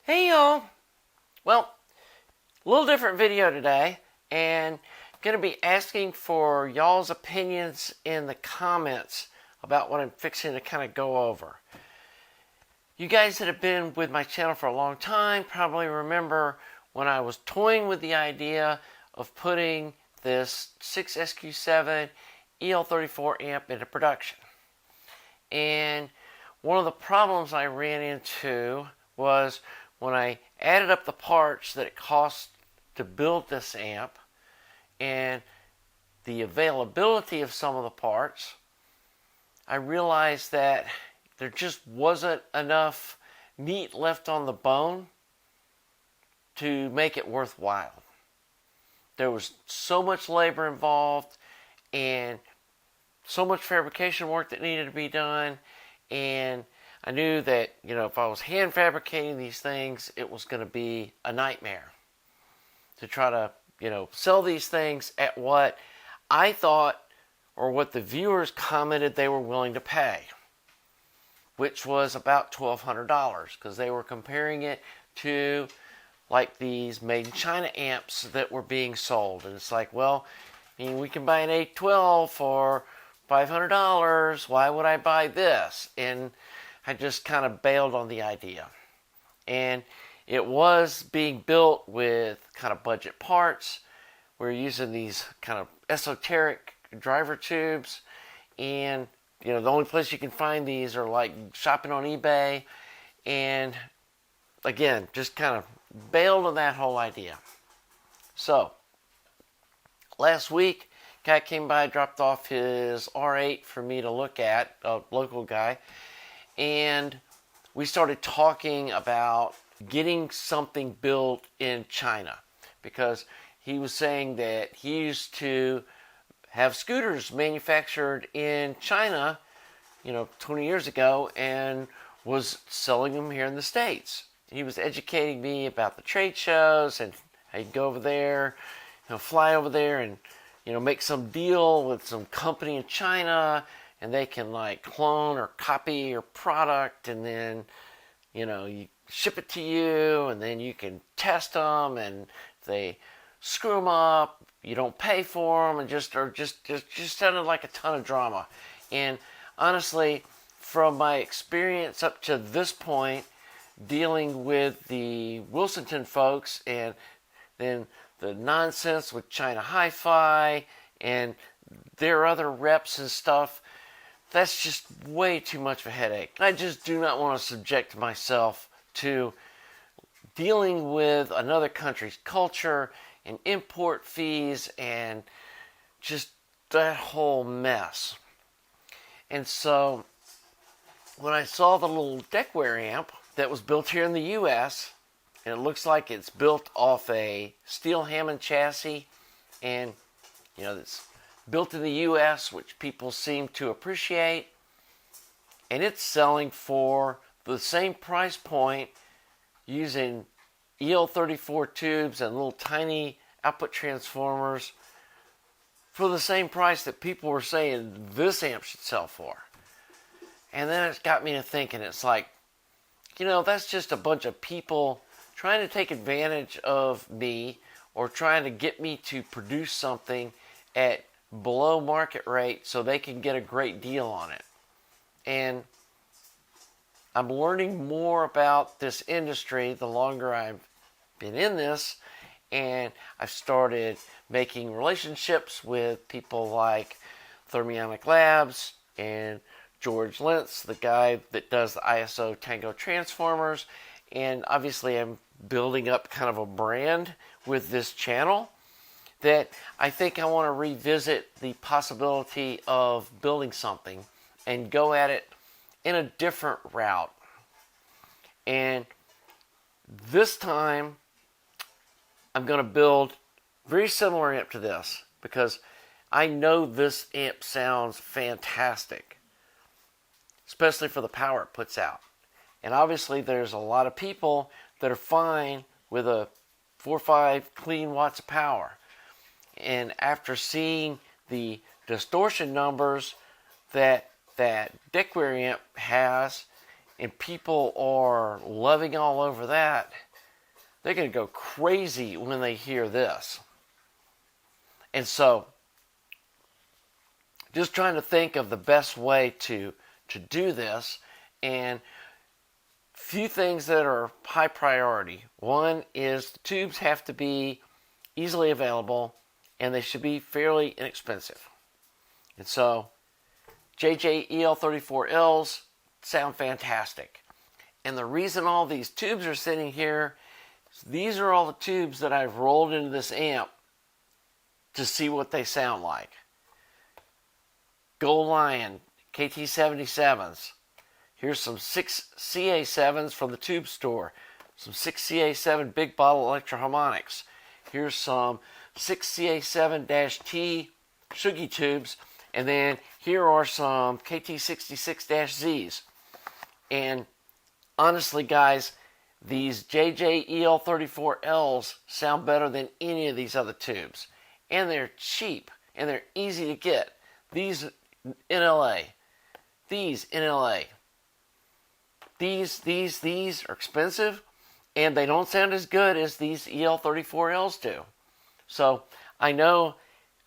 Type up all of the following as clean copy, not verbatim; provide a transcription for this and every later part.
Hey y'all! Well, a little different video today, and I'm going to be asking for y'all's opinions in the comments about what I'm fixing to kind of go over. You guys that have been with my channel for a long time probably remember when I was toying with the idea of putting this 6SQ7 EL34 amp into production. And one of the problems I ran into was when I added up the parts that it cost to build this amp and the availability of some of the parts, I realized that there just wasn't enough meat left on the bone to make it worthwhile. There was so much labor involved and so much fabrication work that needed to be done, and I knew that, if I was hand fabricating these things, it was going to be a nightmare to try to, sell these things at what I thought or what the viewers commented they were willing to pay, which was about $1,200, because they were comparing it to like these made in China amps that were being sold. And it's like, well, we can buy an 812 for $500. Why would I buy this? And I just kind of bailed on the idea. And it was being built with kind of budget parts. We're using these kind of esoteric driver tubes. And, the only place you can find these are like shopping on eBay. And again, just kind of bailed on that whole idea. So, last week, guy came by, dropped off his R8 for me to look at, a local guy. And we started talking about getting something built in China, because he was saying that he used to have scooters manufactured in China, 20 years ago, and was selling them here in the States. He was educating me about the trade shows and how you go over there, fly over there and, make some deal with some company in China, and they can like clone or copy your product, and then, you ship it to you, and then you can test them, and if they screw them up, you don't pay for them, and just sounded like a ton of drama. And honestly, from my experience up to this point, dealing with the Wilsonton folks, and then the nonsense with China Hi-Fi and their other reps and stuff, that's just way too much of a headache. I just do not want to subject myself to dealing with another country's culture and import fees and just that whole mess. And so when I saw the little Deckware amp that was built here in the US, and it looks like it's built off a steel Hammond chassis, and it's built in the US, which people seem to appreciate, and it's selling for the same price point using EL34 tubes and little tiny output transformers for the same price that people were saying this amp should sell for. And then it got me to thinking, it's like, that's just a bunch of people trying to take advantage of me, or trying to get me to produce something at below market rate so they can get a great deal on it. And I'm learning more about this industry the longer I've been in this, and I've started making relationships with people like Thermionic Labs and George Lentz, the guy that does the ISO Tango transformers, and obviously I'm building up kind of a brand with this channel that I think I want to revisit the possibility of building something and go at it in a different route. And this time I'm going to build very similar amp to this, because I know this amp sounds fantastic, especially for the power it puts out. And obviously there's a lot of people that are fine with a 4 or 5 clean watts of power. And after seeing the distortion numbers that that Deckware amp has, and people are loving all over that, they're going to go crazy when they hear this. And so, just trying to think of the best way to do this, and few things that are high priority. One is the tubes have to be easily available, and they should be fairly inexpensive. And so, JJ EL34Ls sound fantastic. And the reason all these tubes are sitting here, these are all the tubes that I've rolled into this amp to see what they sound like. Gold Lion KT77s. Here's some 6 CA7s from the tube store. Some 6 CA7 big bottle electro harmonics. Here's some 6 CA7-T Shuggy tubes. And then here are some KT66-Zs. And honestly, guys, these JJ EL34Ls sound better than any of these other tubes. And they're cheap. And they're easy to get. These in LA. These in LA. These are expensive, and they don't sound as good as these EL34Ls do. So I know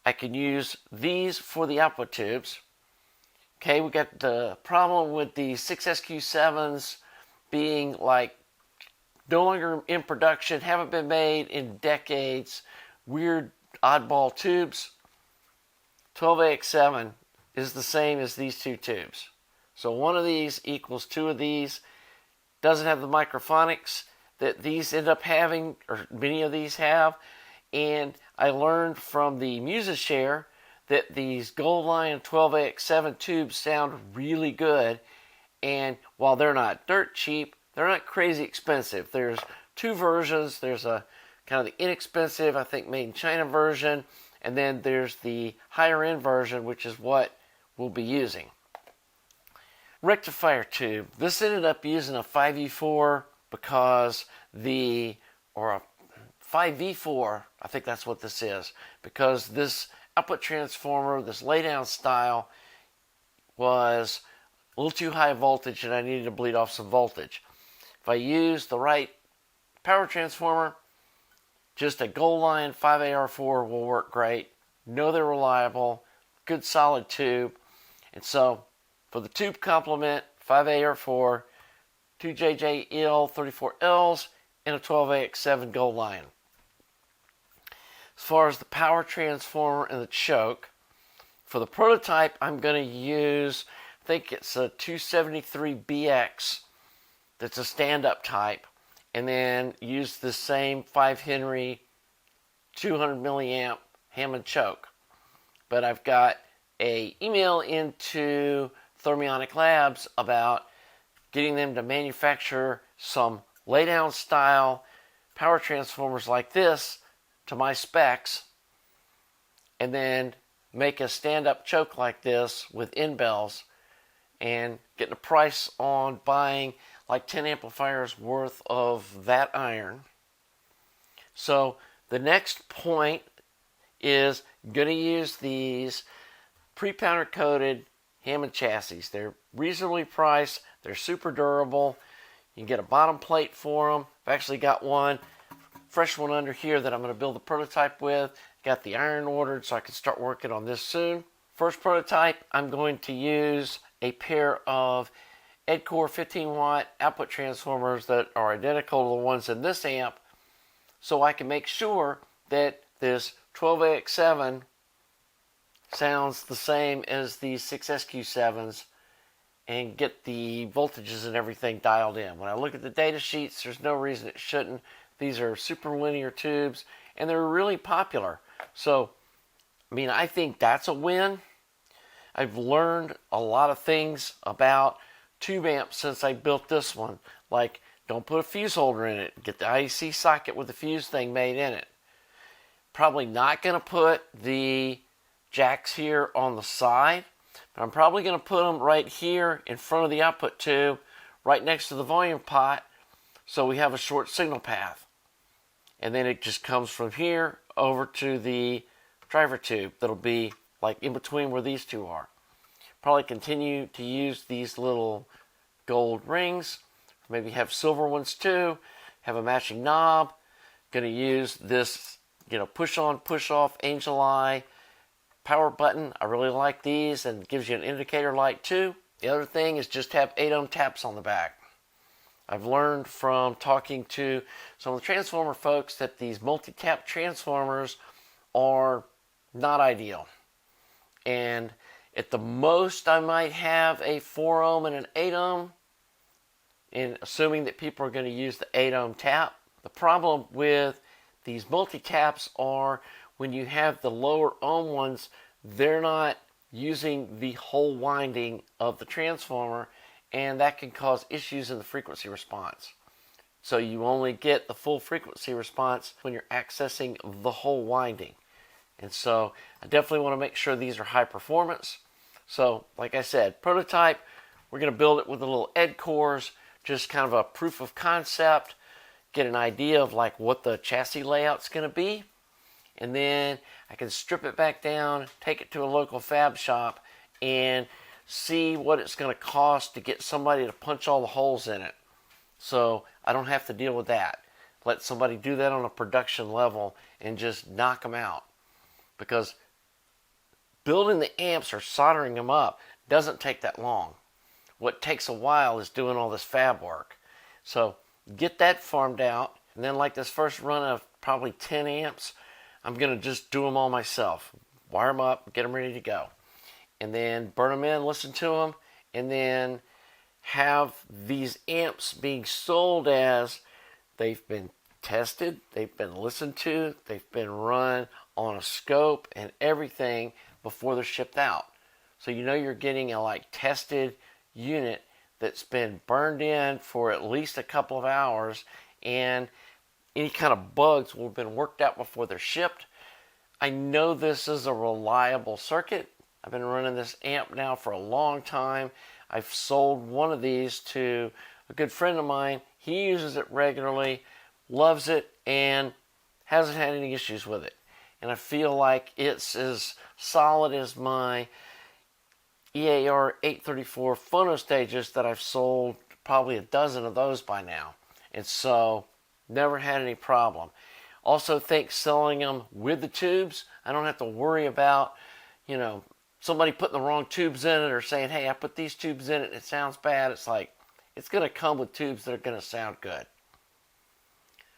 I can use these for the output tubes. Okay, we got the problem with the 6SQ7s being like no longer in production, haven't been made in decades, weird oddball tubes. 12AX7 is the same as these two tubes. So one of these equals two of these. Doesn't have the microphonics that these end up having, or many of these have. And I learned from the MuseShare that these Gold Lion 12AX7 tubes sound really good. And while they're not dirt cheap, they're not crazy expensive. There's two versions. There's a kind of the inexpensive, I think made in China version. And then there's the higher end version, which is what we'll be using. Rectifier tube. This ended up using a 5E4 because or a 5V4, I think that's what this is, because this output transformer, this laydown style, was a little too high voltage and I needed to bleed off some voltage. If I use the right power transformer, just a Gold Lion 5AR4 will work great. Know they're reliable, good solid tube, and so for the tube complement, 5AR4, 2 JJ EL34Ls, and a 12AX7 Gold Lion. As far as the power transformer and the choke, for the prototype I'm going to use, I think it's a 273BX that's a stand-up type, and then use the same 5 Henry 200 milliamp Hammond choke. But I've got an email into Thermionic Labs about getting them to manufacture some laydown style power transformers like this to my specs, and then make a stand-up choke like this with end bells, and getting a price on buying like 10 amplifiers worth of that iron. So the next point is going to use these pre-powder coated Hammond chassis. They're reasonably priced. They're super durable. You can get a bottom plate for them. I've actually got one, fresh one under here that I'm going to build the prototype with. Got the iron ordered so I can start working on this soon. First prototype, I'm going to use a pair of Edcore 15 watt output transformers that are identical to the ones in this amp, so I can make sure that this 12AX7 sounds the same as these 6SQ7s and get the voltages and everything dialed in. When I look at the data sheets, there's no reason it shouldn't. These are super linear tubes and they're really popular. So, I mean, I think that's a win. I've learned a lot of things about tube amps since I built this one. Like, don't put a fuse holder in it. Get the IEC socket with the fuse thing made in it. Probably not going to put the jacks here on the side, but I'm probably going to put them right here in front of the output tube, right next to the volume pot, so we have a short signal path. And then it just comes from here over to the driver tube that'll be like in between where these two are. Probably continue to use these little gold rings. Maybe have silver ones too. Have a matching knob. Going to use this, push on, push off angel eye power button. I really like these, and it gives you an indicator light too. The other thing is just have 8-ohm taps on the back. I've learned from talking to some of the transformer folks that these multi-tap transformers are not ideal. And at the most, I might have a 4-ohm and an 8-ohm, and assuming that people are going to use the 8-ohm tap. The problem with these multi-taps are when you have the lower ohm ones, they're not using the whole winding of the transformer, and that can cause issues in the frequency response. So you only get the full frequency response when you're accessing the whole winding. And so I definitely want to make sure these are high performance. So like I said, prototype, we're going to build it with the little ED cores, just kind of a proof of concept, get an idea of like what the chassis layout's going to be. And then I can strip it back down, take it to a local fab shop, and see what it's going to cost to get somebody to punch all the holes in it. So I don't have to deal with that. Let somebody do that on a production level and just knock them out. Because building the amps or soldering them up doesn't take that long. What takes a while is doing all this fab work. So get that farmed out, and then like this first run of probably 10 amps, I'm going to just do them all myself. Wire them up, get them ready to go. And then burn them in, listen to them, and then have these amps being sold as they've been tested, they've been listened to, they've been run on a scope and everything before they're shipped out. So you're getting a tested unit that's been burned in for at least a couple of hours, and any kind of bugs will have been worked out before they're shipped. I know this is a reliable circuit. I've been running this amp now for a long time. I've sold one of these to a good friend of mine. He uses it regularly, loves it, and hasn't had any issues with it. And I feel like it's as solid as my EL34 phono stages that I've sold probably a dozen of those by now. And so, never had any problem. Also think selling them with the tubes, I don't have to worry about, somebody putting the wrong tubes in it or saying, hey, I put these tubes in it and it sounds bad. It's like, it's going to come with tubes that are going to sound good.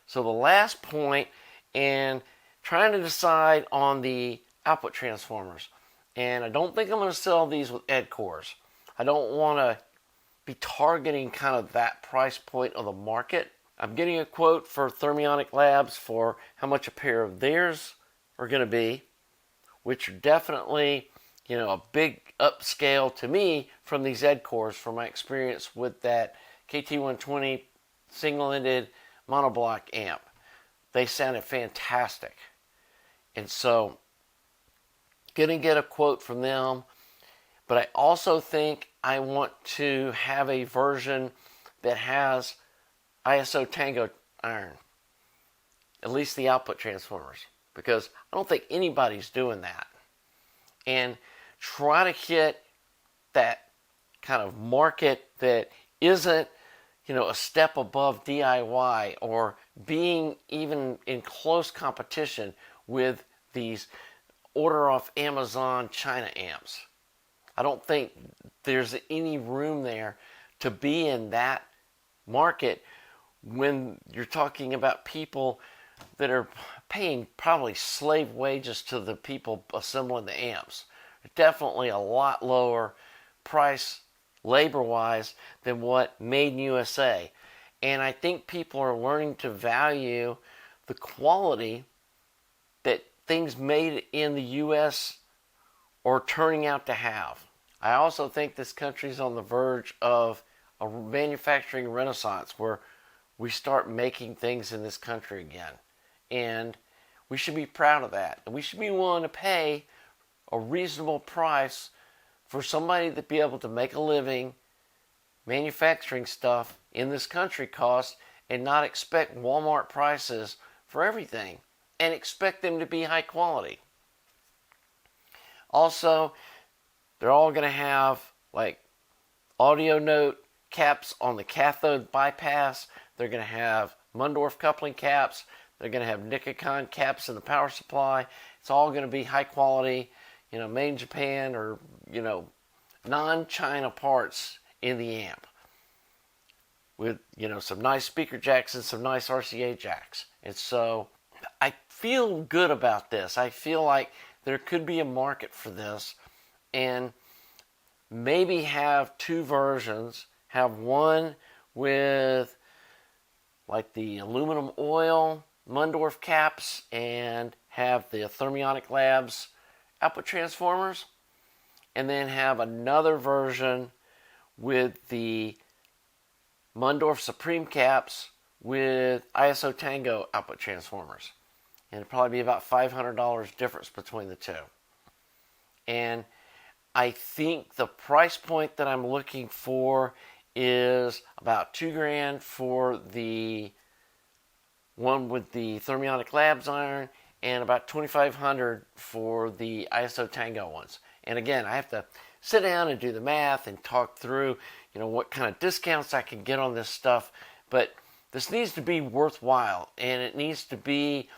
So the last point, and trying to decide on the output transformers. And I don't think I'm going to sell these with ED cores. I don't want to be targeting kind of that price point of the market. I'm getting a quote for Thermionic Labs for how much a pair of theirs are going to be, which are definitely, a big upscale to me from these ED cores from my experience with that KT120 single-ended monoblock amp. They sounded fantastic. And so, gonna get a quote from them, but I also think I want to have a version that has ISO Tango iron, at least the output transformers, because I don't think anybody's doing that. And try to hit that kind of market that isn't, a step above DIY or being even in close competition with these order off Amazon China amps. I don't think there's any room there to be in that market when you're talking about people that are paying probably slave wages to the people assembling the amps. Definitely a lot lower price labor-wise than what Made in USA. And I think people are learning to value the quality that things made in the U.S. are turning out to have. I also think this country's on the verge of a manufacturing renaissance where we start making things in this country again. And we should be proud of that. And we should be willing to pay a reasonable price for somebody to be able to make a living manufacturing stuff in this country cost and not expect Walmart prices for everything and expect them to be high quality. Also, They're all going to have like audio note caps on the cathode bypass. They're going to have Mundorf coupling caps. They're going to have Nikon caps in the power supply. It's all going to be high quality, made in Japan or, non-China parts in the amp with, some nice speaker jacks and some nice RCA jacks. And so I feel good about this. I feel like there could be a market for this, and maybe have two versions. Have one with like the aluminum oil Mundorf caps and have the Thermionic Labs output transformers, and then have another version with the Mundorf Supreme caps with ISO Tango output transformers. And it'd probably be about $500 difference between the two. And I think the price point that I'm looking for is about $2,000 for the one with the Thermionic Labs iron, and about $2,500 for the ISO Tango ones. And again, I have to sit down and do the math and talk through, what kind of discounts I can get on this stuff. But this needs to be worthwhile, and it needs to be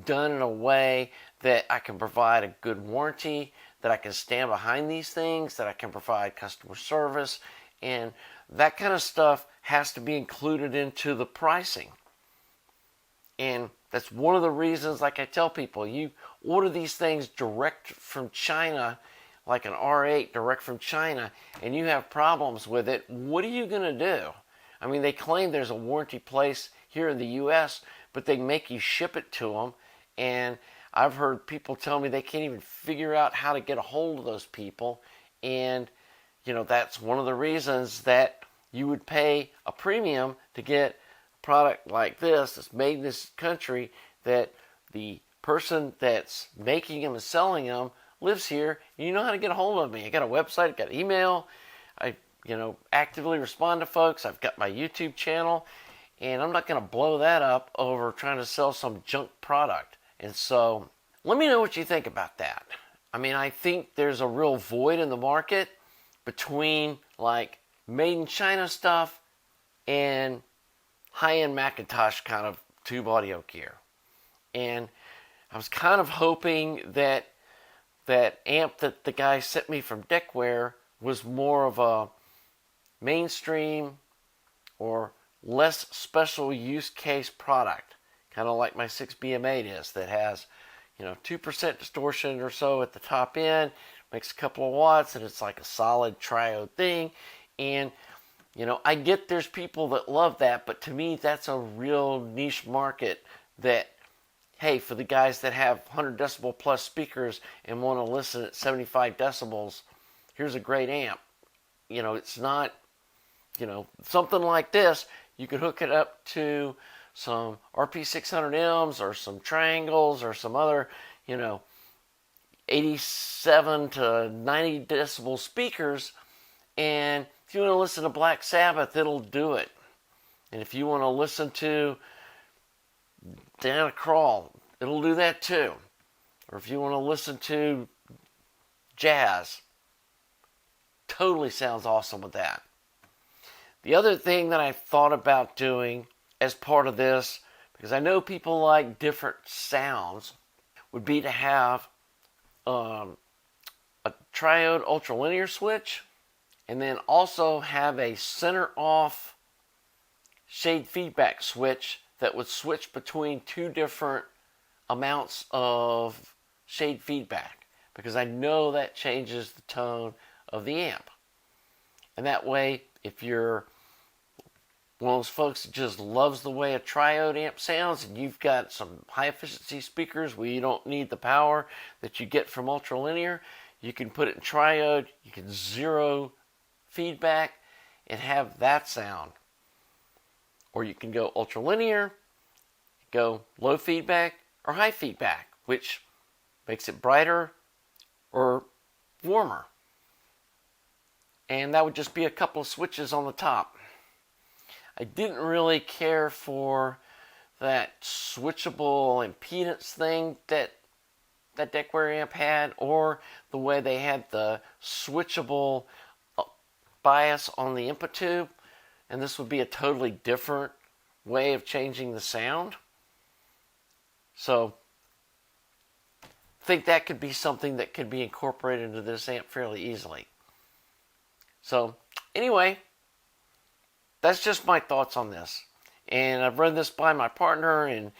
done in a way that I can provide a good warranty, that I can stand behind these things, that I can provide customer service, and that kind of stuff has to be included into the pricing. And that's one of the reasons, like I tell people, you order these things direct from China, like an R8 direct from China, and you have problems with it, what are you going to do? I mean, they claim there's a warranty place here in the U.S., but they make you ship it to them. And I've heard people tell me they can't even figure out how to get a hold of those people. And, that's one of the reasons that you would pay a premium to get a product like this that's made in this country, that the person that's making them and selling them lives here. You know how to get a hold of me. I got a website, I got email. I, actively respond to folks. I've got my YouTube channel. And I'm not going to blow that up over trying to sell some junk product. And so, let me know what you think about that. I mean, I think there's a real void in the market between like made in China stuff and high-end Macintosh kind of tube audio gear. And I was kind of hoping that that amp that the guy sent me from Deckware was more of a mainstream or less special use case product, kind of like my 6BM8 is, that has 2% distortion or so at the top end, makes a couple of watts, and it's like a solid triode thing. And I get there's people that love that, but to me that's a real niche market that, hey, for the guys that have 100 decibel plus speakers and want to listen at 75 decibels, here's a great amp. It's not, something like this, you could hook it up to some RP600Ms or some triangles or some other, 87 to 90 decibel speakers. And if you want to listen to Black Sabbath, it'll do it. And if you want to listen to Diana Krall, it'll do that too. Or if you want to listen to jazz, totally sounds awesome with that. The other thing that I thought about doing as part of this, because I know people like different sounds, would be to have a triode ultralinear switch, and then also have a center off shade feedback switch that would switch between two different amounts of shade feedback, because I know that changes the tone of the amp. And that way, if you're one of those folks that just loves the way a triode amp sounds, and you've got some high efficiency speakers where you don't need the power that you get from ultralinear, you can put it in triode, you can zero feedback and have that sound. Or you can go ultralinear, go low feedback or high feedback, which makes it brighter or warmer. And that would just be a couple of switches on the top. I didn't really care for that switchable impedance thing that that Deckware amp had, or the way they had the switchable bias on the input tube, and this would be a totally different way of changing the sound. So I think that could be something that could be incorporated into this amp fairly easily. So anyway, that's just my thoughts on this. And I've run this by my partner, and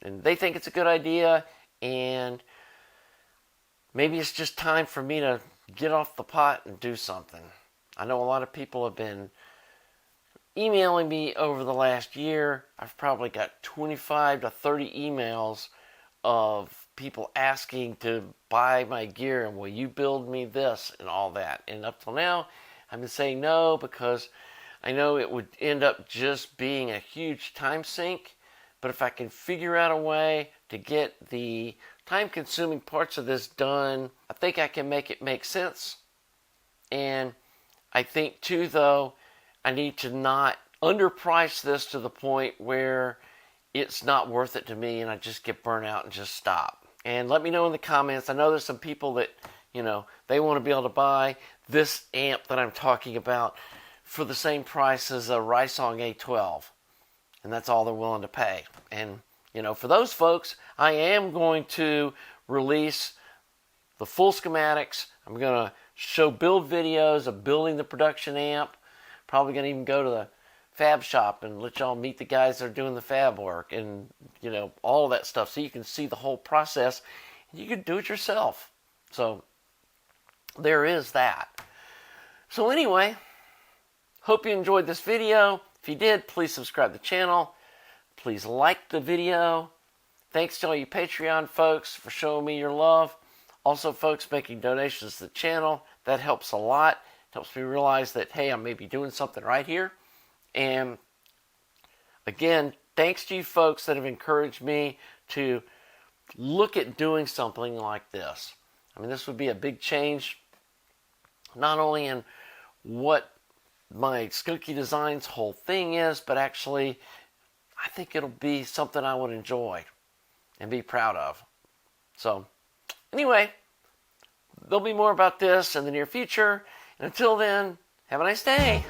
they think it's a good idea, and maybe it's just time for me to get off the pot and do something. I know a lot of people have been emailing me over the last year. I've probably got 25 to 30 emails of people asking to buy my gear and will you build me this and all that. And up till now, I've been saying no because I know it would end up just being a huge time sink. But if I can figure out a way to get the time-consuming parts of this done, I think I can make it make sense. And I think, too, though, I need to not underprice this to the point where it's not worth it to me and I just get burnt out and just stop. And let me know in the comments. I know there's some people that, they want to be able to buy this amp that I'm talking about for the same price as a Rysong A12. And that's all they're willing to pay. And, for those folks, I am going to release the full schematics. I'm going to show build videos of building the production amp. Probably going to even go to the fab shop and let y'all meet the guys that are doing the fab work and, all of that stuff so you can see the whole process and you can do it yourself. So there is that. So anyway, hope you enjoyed this video. If you did, please subscribe to the channel. Please like the video. Thanks to all you Patreon folks for showing me your love. Also, folks making donations to the channel. That helps a lot. It helps me realize that, hey, I may be doing something right here. And again, thanks to you folks that have encouraged me to look at doing something like this. I mean, this would be a big change, not only in what my Skunky Designs whole thing is, but actually, I think it'll be something I would enjoy and be proud of. So, anyway, there'll be more about this in the near future. And until then, have a nice day.